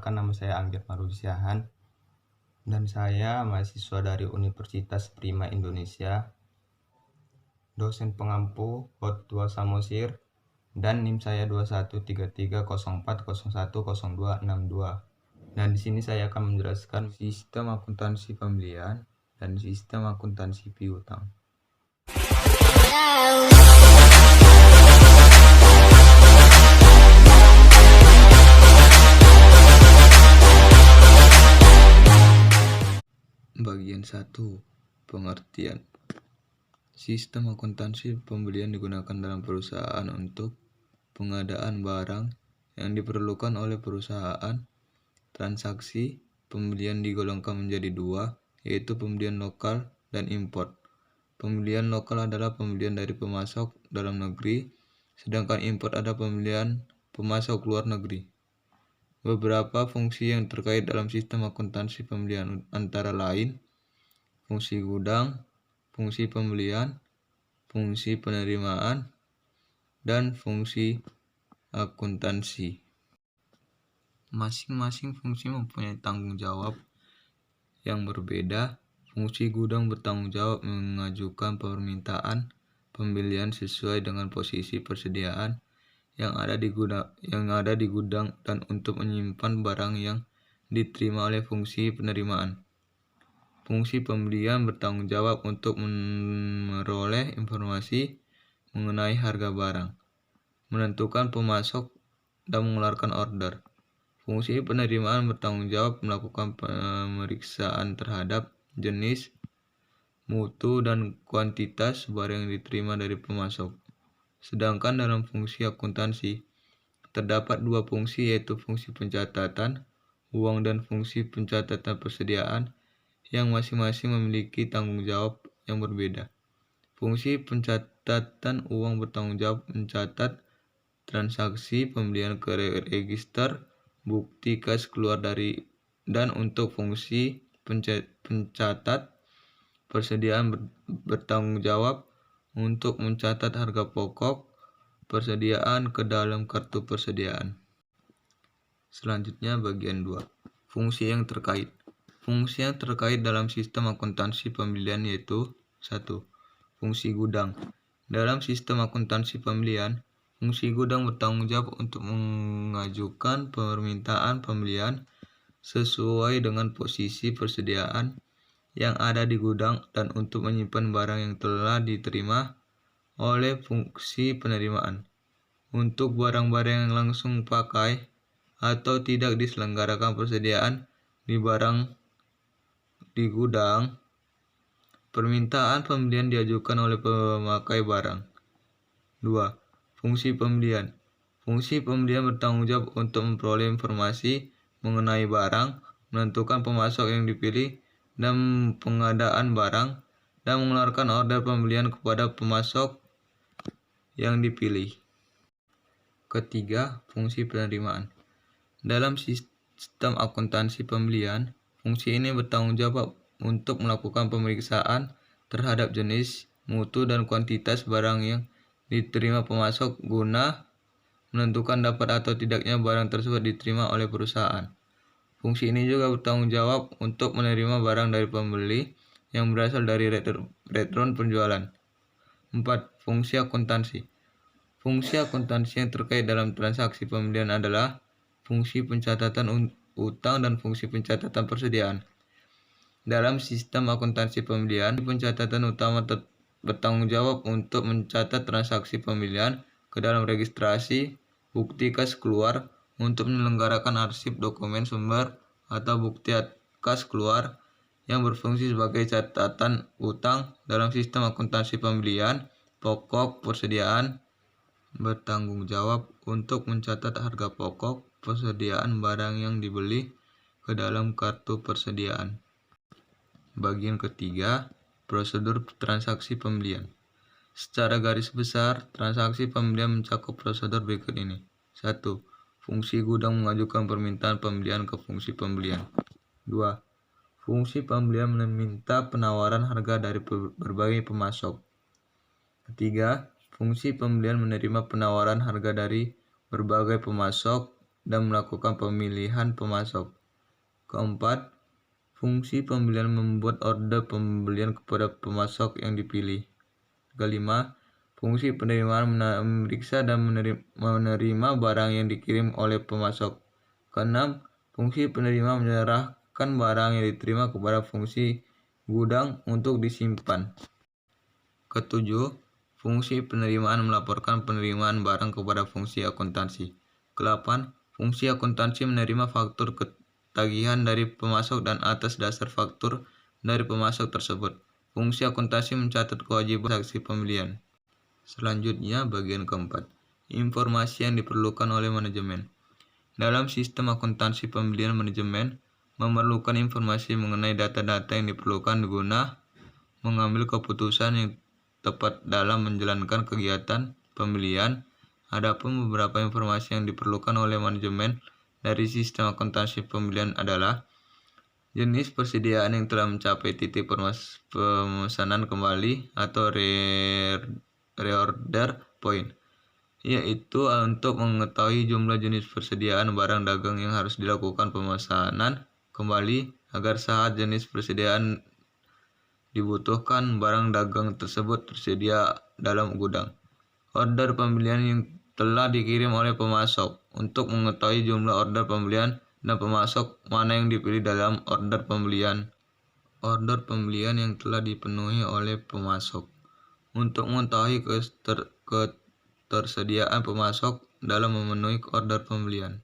Perkenalkan, nama saya Anggir Marudisiahan dan saya mahasiswa dari Universitas Prima Indonesia, dosen pengampu Hotwa Samosir, dan NIM saya 213304010262. Dan di sini saya akan menjelaskan sistem akuntansi pembelian dan sistem akuntansi piutang. Bagian 1. Pengertian. Sistem akuntansi pembelian digunakan dalam perusahaan untuk pengadaan barang yang diperlukan oleh perusahaan. Transaksi pembelian digolongkan menjadi dua, yaitu pembelian lokal dan import. Pembelian lokal adalah pembelian dari pemasok dalam negeri, sedangkan import adalah pembelian pemasok luar negeri. Beberapa fungsi yang terkait dalam sistem akuntansi pembelian antara lain fungsi gudang, fungsi pembelian, fungsi penerimaan, dan fungsi akuntansi. Masing-masing fungsi mempunyai tanggung jawab yang berbeda. Fungsi gudang bertanggung jawab mengajukan permintaan pembelian sesuai dengan posisi persediaan yang ada di gudang dan untuk menyimpan barang yang diterima oleh fungsi penerimaan. Fungsi pembelian bertanggung jawab untuk memperoleh informasi mengenai harga barang, menentukan pemasok, dan mengeluarkan order. Fungsi penerimaan bertanggung jawab melakukan pemeriksaan terhadap jenis, mutu, dan kuantitas barang yang diterima dari pemasok. Sedangkan dalam fungsi akuntansi, terdapat dua fungsi, yaitu fungsi pencatatan uang dan fungsi pencatatan persediaan, yang masing-masing memiliki tanggung jawab yang berbeda. Fungsi pencatatan uang bertanggung jawab mencatat transaksi pembelian ke register bukti kas keluar dari, dan untuk fungsi pencatat persediaan bertanggung jawab untuk mencatat harga pokok persediaan ke dalam kartu persediaan. Selanjutnya bagian 2. Fungsi yang terkait. Fungsi yang terkait dalam sistem akuntansi pembelian yaitu 1. Fungsi gudang. Dalam sistem akuntansi pembelian, fungsi gudang bertanggung jawab untuk mengajukan permintaan pembelian sesuai dengan posisi persediaan yang ada di gudang dan untuk menyimpan barang yang telah diterima oleh fungsi penerimaan. Untuk barang-barang yang langsung pakai atau tidak diselenggarakan persediaan di barang di gudang, permintaan pembelian diajukan oleh pemakai barang. 2. Fungsi pembelian. Fungsi pembelian bertanggung jawab untuk memperoleh informasi mengenai barang, menentukan pemasok yang dipilih, dan pengadaan barang, dan mengeluarkan order pembelian kepada pemasok yang dipilih. Ketiga, fungsi penerimaan. Dalam sistem akuntansi pembelian, fungsi ini bertanggung jawab untuk melakukan pemeriksaan terhadap jenis, mutu, dan kuantitas barang yang diterima pemasok guna menentukan dapat atau tidaknya barang tersebut diterima oleh perusahaan. Fungsi ini juga bertanggung jawab untuk menerima barang dari pembeli yang berasal dari return penjualan. 4. Fungsi akuntansi. Fungsi akuntansi yang terkait dalam transaksi pembelian adalah fungsi pencatatan utang dan fungsi pencatatan persediaan. Dalam sistem akuntansi pembelian, pencatatan utama bertanggung jawab untuk mencatat transaksi pembelian ke dalam registrasi bukti kas keluar untuk menyelenggarakan arsip dokumen sumber atau bukti kas keluar yang berfungsi sebagai catatan utang. Dalam sistem akuntansi pembelian, pokok persediaan bertanggung jawab untuk mencatat harga pokok persediaan barang yang dibeli ke dalam kartu persediaan. Bagian ketiga, prosedur transaksi pembelian. Secara garis besar, transaksi pembelian mencakup prosedur berikut ini. 1. Fungsi gudang mengajukan permintaan pembelian ke fungsi pembelian. 2. Fungsi pembelian meminta penawaran harga dari berbagai pemasok. 3. Fungsi pembelian menerima penawaran harga dari berbagai pemasok dan melakukan pemilihan pemasok. Keempat, fungsi pembelian membuat order pembelian kepada pemasok yang dipilih. Kelima, fungsi penerimaan memeriksa dan menerima barang yang dikirim oleh pemasok. Keenam, fungsi penerima menyerahkan barang yang diterima kepada fungsi gudang untuk disimpan. Ketujuh, fungsi penerimaan melaporkan penerimaan barang kepada fungsi akuntansi. Kedelapan, fungsi akuntansi menerima faktur tagihan dari pemasok dan atas dasar faktur dari pemasok tersebut, fungsi akuntansi mencatat kewajiban transaksi pembelian. Selanjutnya, bagian keempat, informasi yang diperlukan oleh manajemen. Dalam sistem akuntansi pembelian, manajemen memerlukan informasi mengenai data-data yang diperlukan guna mengambil keputusan yang tepat dalam menjalankan kegiatan pembelian. Adapun beberapa informasi yang diperlukan oleh manajemen dari sistem akuntansi pembelian adalah jenis persediaan yang telah mencapai titik pemesanan kembali atau reorder point, yaitu untuk mengetahui jumlah jenis persediaan barang dagang yang harus dilakukan pemesanan kembali agar saat jenis persediaan dibutuhkan barang dagang tersebut tersedia dalam gudang. Order pembelian yang telah dikirim oleh pemasok untuk mengetahui jumlah order pembelian dan pemasok mana yang dipilih dalam order pembelian. Order pembelian yang telah dipenuhi oleh pemasok untuk mengetahui ketersediaan pemasok dalam memenuhi order pembelian.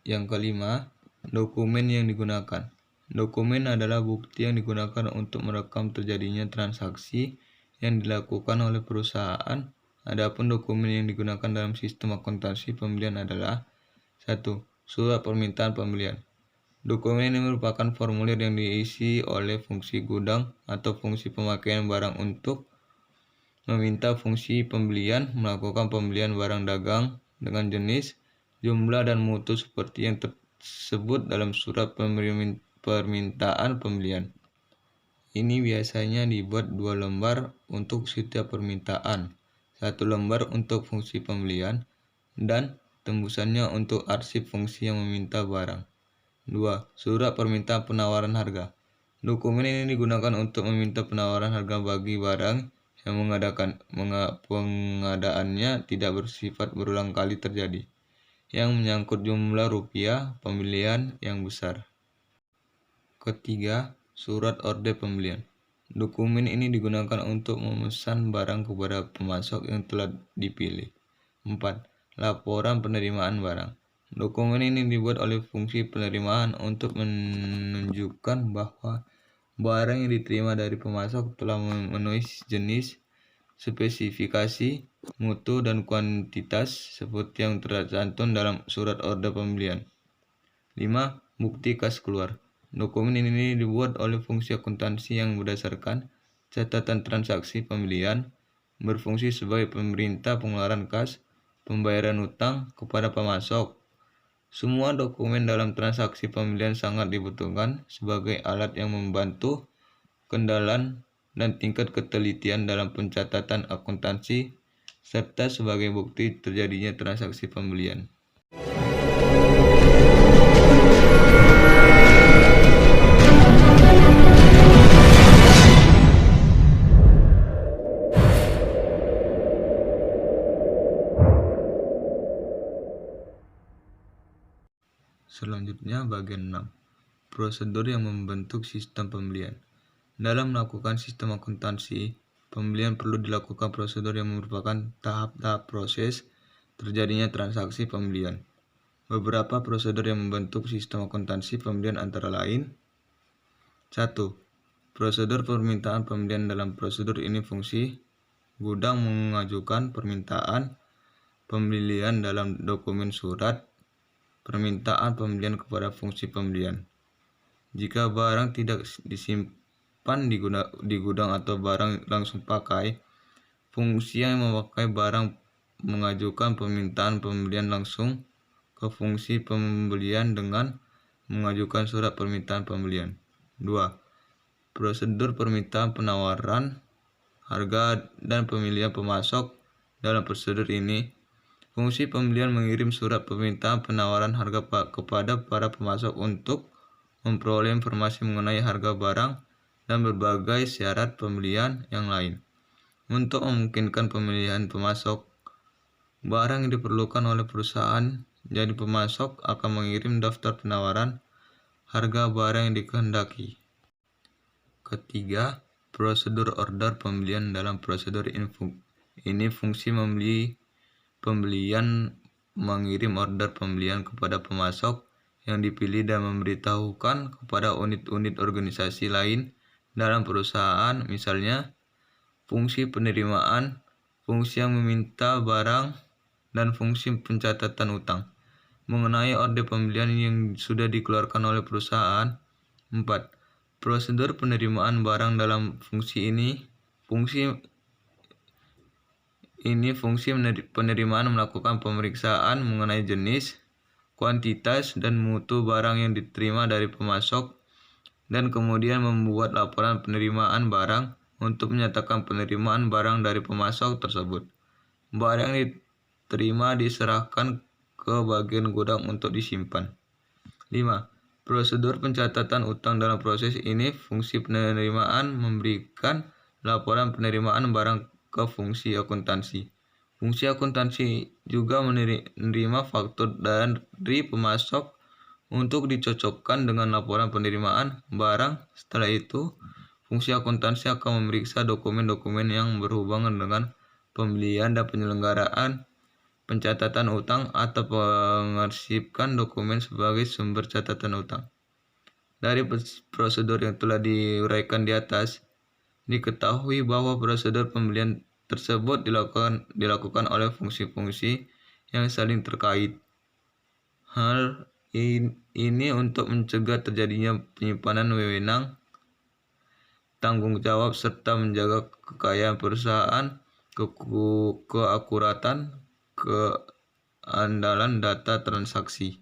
Yang kelima, dokumen yang digunakan. Dokumen adalah bukti yang digunakan untuk merekam terjadinya transaksi yang dilakukan oleh perusahaan. Adapun dokumen yang digunakan dalam sistem akuntansi pembelian adalah 1. Surat permintaan pembelian. Dokumen ini merupakan formulir yang diisi oleh fungsi gudang atau fungsi pemakaian barang untuk meminta fungsi pembelian melakukan pembelian barang dagang dengan jenis, jumlah, dan mutu seperti yang tersebut dalam surat permintaan pembelian. Ini biasanya dibuat 2 lembar untuk setiap permintaan, 1 lembar untuk fungsi pembelian, dan tembusannya untuk arsip fungsi yang meminta barang. 2. Surat permintaan penawaran harga. Dokumen ini digunakan untuk meminta penawaran harga bagi barang yang pengadaannya tidak bersifat berulang kali terjadi, yang menyangkut jumlah rupiah pembelian yang besar. Ketiga, surat order pembelian. Dokumen ini digunakan untuk memesan barang kepada pemasok yang telah dipilih. 4. Laporan penerimaan barang. Dokumen ini dibuat oleh fungsi penerimaan untuk menunjukkan bahwa barang yang diterima dari pemasok telah memenuhi jenis, spesifikasi, mutu, dan kuantitas seperti yang tercantum dalam surat order pembelian. 5. Bukti kas keluar. Dokumen ini dibuat oleh fungsi akuntansi yang berdasarkan catatan transaksi pembelian, berfungsi sebagai pemerintah pengeluaran kas, pembayaran utang kepada pemasok. Semua dokumen dalam transaksi pembelian sangat dibutuhkan sebagai alat yang membantu kendalian dan tingkat ketelitian dalam pencatatan akuntansi, serta sebagai bukti terjadinya transaksi pembelian. Selanjutnya, bagian 6. Prosedur yang membentuk sistem pembelian. Dalam melakukan sistem akuntansi pembelian perlu dilakukan prosedur yang merupakan tahap-tahap proses terjadinya transaksi pembelian. Beberapa prosedur yang membentuk sistem akuntansi pembelian antara lain: 1. Prosedur permintaan pembelian. Dalam prosedur ini fungsi gudang mengajukan permintaan pembelian dalam dokumen surat permintaan pembelian kepada fungsi pembelian. Jika barang tidak disimpan di gudang atau barang langsung pakai, fungsi yang memakai barang mengajukan permintaan pembelian langsung ke fungsi pembelian dengan mengajukan surat permintaan pembelian. 2. Prosedur permintaan penawaran harga dan pemilihan pemasok. Dalam prosedur ini, fungsi pembelian mengirim surat permintaan penawaran harga kepada para pemasok untuk memperoleh informasi mengenai harga barang dan berbagai syarat pembelian yang lain. Untuk memungkinkan pemilihan pemasok barang yang diperlukan oleh perusahaan, jadi pemasok akan mengirim daftar penawaran harga barang yang dikehendaki. Ketiga, prosedur order pembelian. Dalam prosedur ini fungsi pembelian mengirim order pembelian kepada pemasok yang dipilih dan memberitahukan kepada unit-unit organisasi lain dalam perusahaan, misalnya fungsi penerimaan, fungsi yang meminta barang, dan fungsi pencatatan utang. Mengenai order pembelian yang sudah dikeluarkan oleh perusahaan. 4. Prosedur penerimaan barang. Dalam fungsi penerimaan melakukan pemeriksaan mengenai jenis, kuantitas, dan mutu barang yang diterima dari pemasok, dan kemudian membuat laporan penerimaan barang untuk menyatakan penerimaan barang dari pemasok tersebut. Barang yang diterima diserahkan ke bagian gudang untuk disimpan. 5. Prosedur pencatatan utang. Dalam proses ini, fungsi penerimaan memberikan laporan penerimaan barang ke fungsi akuntansi. Fungsi akuntansi juga menerima faktur dari pemasok untuk dicocokkan dengan laporan penerimaan barang. Setelah itu, fungsi akuntansi akan memeriksa dokumen-dokumen yang berhubungan dengan pembelian dan penyelenggaraan pencatatan utang atau mengarsipkan dokumen sebagai sumber catatan utang. Dari prosedur yang telah diuraikan di atas, diketahui bahwa prosedur pembelian tersebut dilakukan oleh fungsi-fungsi yang saling terkait. Hal ini untuk mencegah terjadinya penyimpanan wewenang, tanggung jawab, serta menjaga kekayaan perusahaan, keakuratan, keandalan data transaksi.